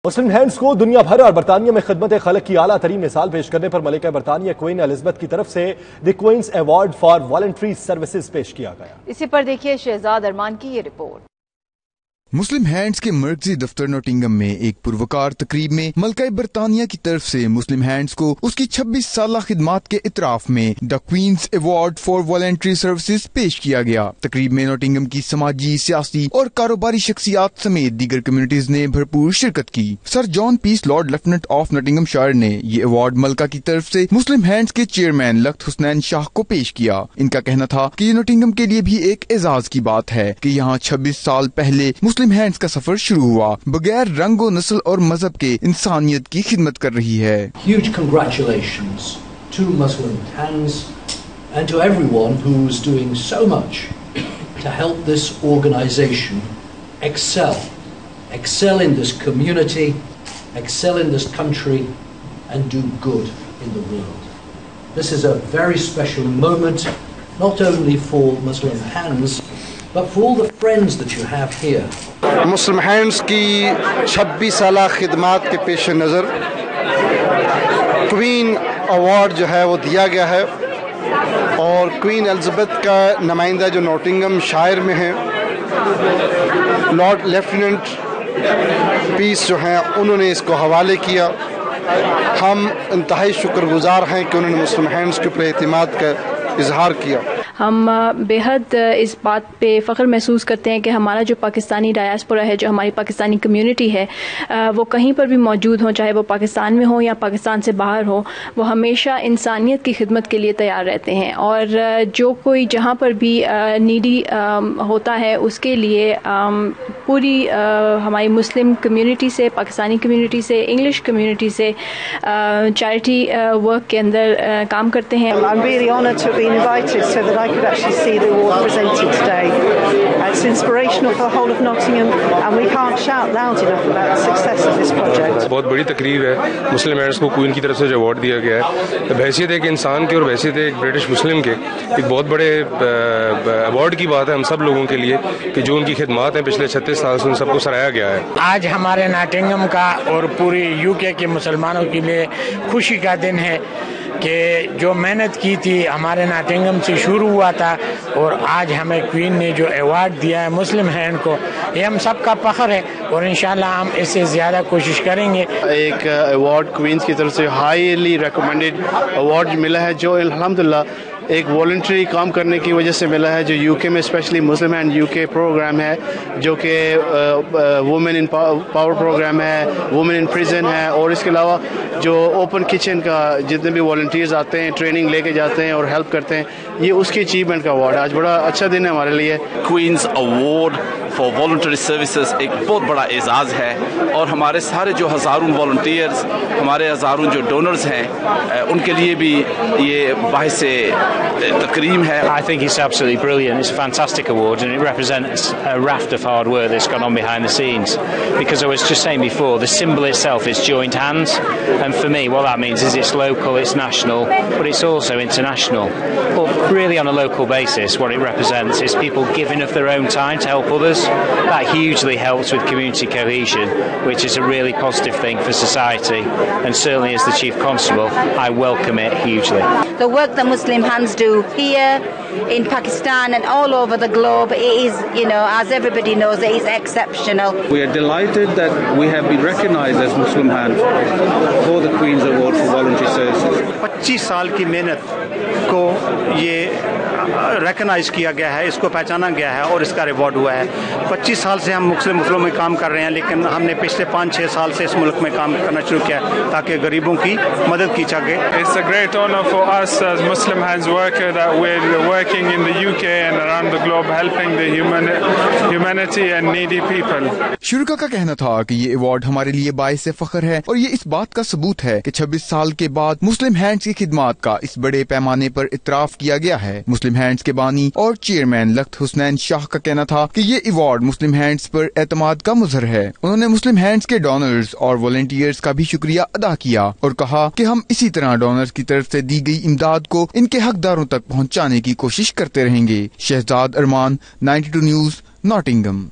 مسلم hands کو دنیا بھر اور برطانیہ میں خدمت خلق کی اعلیٰ ترین مثال پیش کرنے پر ملکہ برطانیہ کوئین الزبتھ کی طرف سے the Queen's award for voluntary services پیش کیا گیا۔ اسی پر دیکھیے شہزاد ارمان کی یہ رپورٹ۔ مسلم ہینڈز کے مرکزی دفتر نوٹنگم میں ایک پروکار تقریب میں ملکہ برطانیہ کی طرف سے مسلم ہینڈز کو اس کی 26 سالہ خدمات کے اعتراف میں the Queen's award for voluntary services پیش کیا گیا۔ تقریب میں نوٹنگم کی سماجی، سیاسی اور کاروباری شخصیات سمیت دیگر کمیونٹیز نے بھرپور شرکت کی۔ Sir John Peace Lord Lieutenant of Nottinghamshire نے یہ ایوارڈ ملکہ کی طرف سے مسلم ہینڈز کے چیئرمین لخت حسنین شاہ کو پیش کیا۔ ان کا کہنا تھا کہ یہ نوٹنگم کے لیے بھی ایک اعزاز کی بات ہے کہ یہاں 26 سال پہلے مسلم ہینڈز کا سفر شروع ہوا، بغیر رنگ و نسل اور مذہب کے انسانیت کی خدمت کر رہی ہے۔ Huge congratulations to Muslim Hands and to everyone who's doing so much to help this organization excel in this community, excel in this country and do good in the world. This is a very special moment, not only for Muslim Hands but for all the friends that you have here. Muslim hands کی 26 سالہ خدمات کے پیش نظر queen award جو ہے وہ دیا گیا ہے، اور کوئین الزبتھ کا نمائندہ جو نوٹنگم شائر میں ہیں لارڈ لیفٹیننٹ پیس جو ہیں انہوں نے اس کو حوالے کیا۔ ہم انتہائی شکر گزار ہیں کہ انہوں نے مسلم ہینڈز کے اوپر اعتماد کا اظہار کیا۔ ہم بے حد اس بات پہ فخر محسوس کرتے ہیں کہ ہمارا جو پاکستانی ڈایاسپورا ہے، جو ہماری پاکستانی کمیونٹی ہے، وہ کہیں پر بھی موجود ہوں، چاہے وہ پاکستان میں ہو یا پاکستان سے باہر ہو، وہ ہمیشہ انسانیت کی خدمت کے لیے تیار رہتے ہیں، اور جو کوئی جہاں پر بھی نیڈی ہوتا ہے اس کے لیے پوری ہماری مسلم کمیونٹی سے، پاکستانی کمیونٹی سے، انگلش کمیونٹی سے چیریٹی ورک کے اندر کام کرتے ہیں۔ I'm really honoured to have been invited so that I could actually see the award presented today. It's inspirational for the whole of Nottingham and we can't shout loud enough about the success of this project. بہت بڑی تقریب ہے، مسلم hands کو queen کی طرف سے جو award دیا گیا ہے، بحیثیت ایک انسان کے اور بحیثیت ایک برٹش مسلم کے ایک بہت بڑے ایوارڈ کی بات ہے ہم سب لوگوں کے لیے کہ جو ان کی خدمات ہیں پچھلے 36 سال سے ان سب کو سراہا گیا ہے۔ آج ہمارے ناٹنگم کا اور پوری یو کے مسلمانوں کے لیے خوشی کا دن ہے کہ جو محنت کی تھی ہمارے ناٹنگم سے شروع ہوا تھا، اور آج ہمیں کوئین نے جو ایوارڈ دیا ہے مسلم ہینڈ کو، یہ ہم سب کا فخر ہے، اور انشاءاللہ ہم اس سے زیادہ کوشش کریں گے۔ ایک ایوارڈ کوئینز کی طرف سے ہائیلی ریکمینڈڈ ایوارڈ ملا ہے، جو الحمدللہ ایک والنٹری کام کرنے کی وجہ سے ملا ہے، جو یو کے میں اسپیشلی مسلم اینڈ یو کے پروگرام ہے، جو کہ وومن ان پاور پروگرام ہے، وومن ان پریزن ہے، اور اس کے علاوہ جو اوپن کچن کا جتنے بھی والنٹیئرز آتے ہیں ٹریننگ لے کے جاتے ہیں اور ہیلپ کرتے ہیں، یہ اس کی اچیومنٹ کا ایوارڈ ہے۔ آج بڑا اچھا دن ہے ہمارے لیے۔ Queens award for voluntary services ایک بہت بڑا اعزاز ہے، اور ہمارے سارے جو ہزاروں والنٹیئرز، ہمارے ہزاروں جو ڈونرز ہیں، ان کے لیے بھی یہ باعث تکریم ہے۔ I think it's absolutely brilliant. It's a fantastic award and it represents a raft of hard work that's gone on behind the scenes. Because I was just saying before, the symbol itself is joined hands, and for me what that means is it's local, it's national, but it's also international. But really on a local basis what it represents is people giving of their own time to help others. That hugely helps with community cohesion, which is a really positive thing for society, and certainly as the Chief Constable I welcome it hugely. The work that Muslim Hands do here in Pakistan and all over the globe, it is, as everybody knows, it is exceptional. We are delighted that we have been recognized as Muslim Hands for the Queen's Award for Voluntary Services. 25 سال کی محنت کو یہ recognise کیا گیا ہے، اس کو پہچانا گیا ہے اور اس کا ریوارڈ ہوا ہے۔ 25 سال سے ہم مسلموں میں کام کر رہے ہیں، لیکن ہم نے پچھلے 5-6 سال سے اس ملک میں کام کرنا شروع کیا تاکہ غریبوں کی مدد کی جائے۔ It's a great honor for us as Muslim Hands worker that we're working in the UK and around the globe helping the humanity and needy people. شرکا کا کہنا تھا کہ یہ ایوارڈ ہمارے لیے باعث فخر ہے، اور یہ اس بات کا ثبوت ہے کہ 26 سال کے بعد مسلم ہینڈز کی خدمات کا اس بڑے پیمانے پر اعتراف کیا گیا ہے۔ مسلم ہینڈز کے بانی اور چیئرمین لخت حسنین شاہ کا کہنا تھا کہ یہ ایوارڈ مسلم ہینڈز پر اعتماد کا مظہر ہے۔ انہوں نے مسلم ہینڈز کے ڈونرز اور والنٹیئرز کا بھی شکریہ ادا کیا اور کہا کہ ہم اسی طرح ڈونرز کی طرف سے دی گئی امداد کو ان کے حقداروں تک پہنچانے کی کوشش کرتے رہیں گے۔ شہزاد ارمان، 92 نیوز، ناٹنگم۔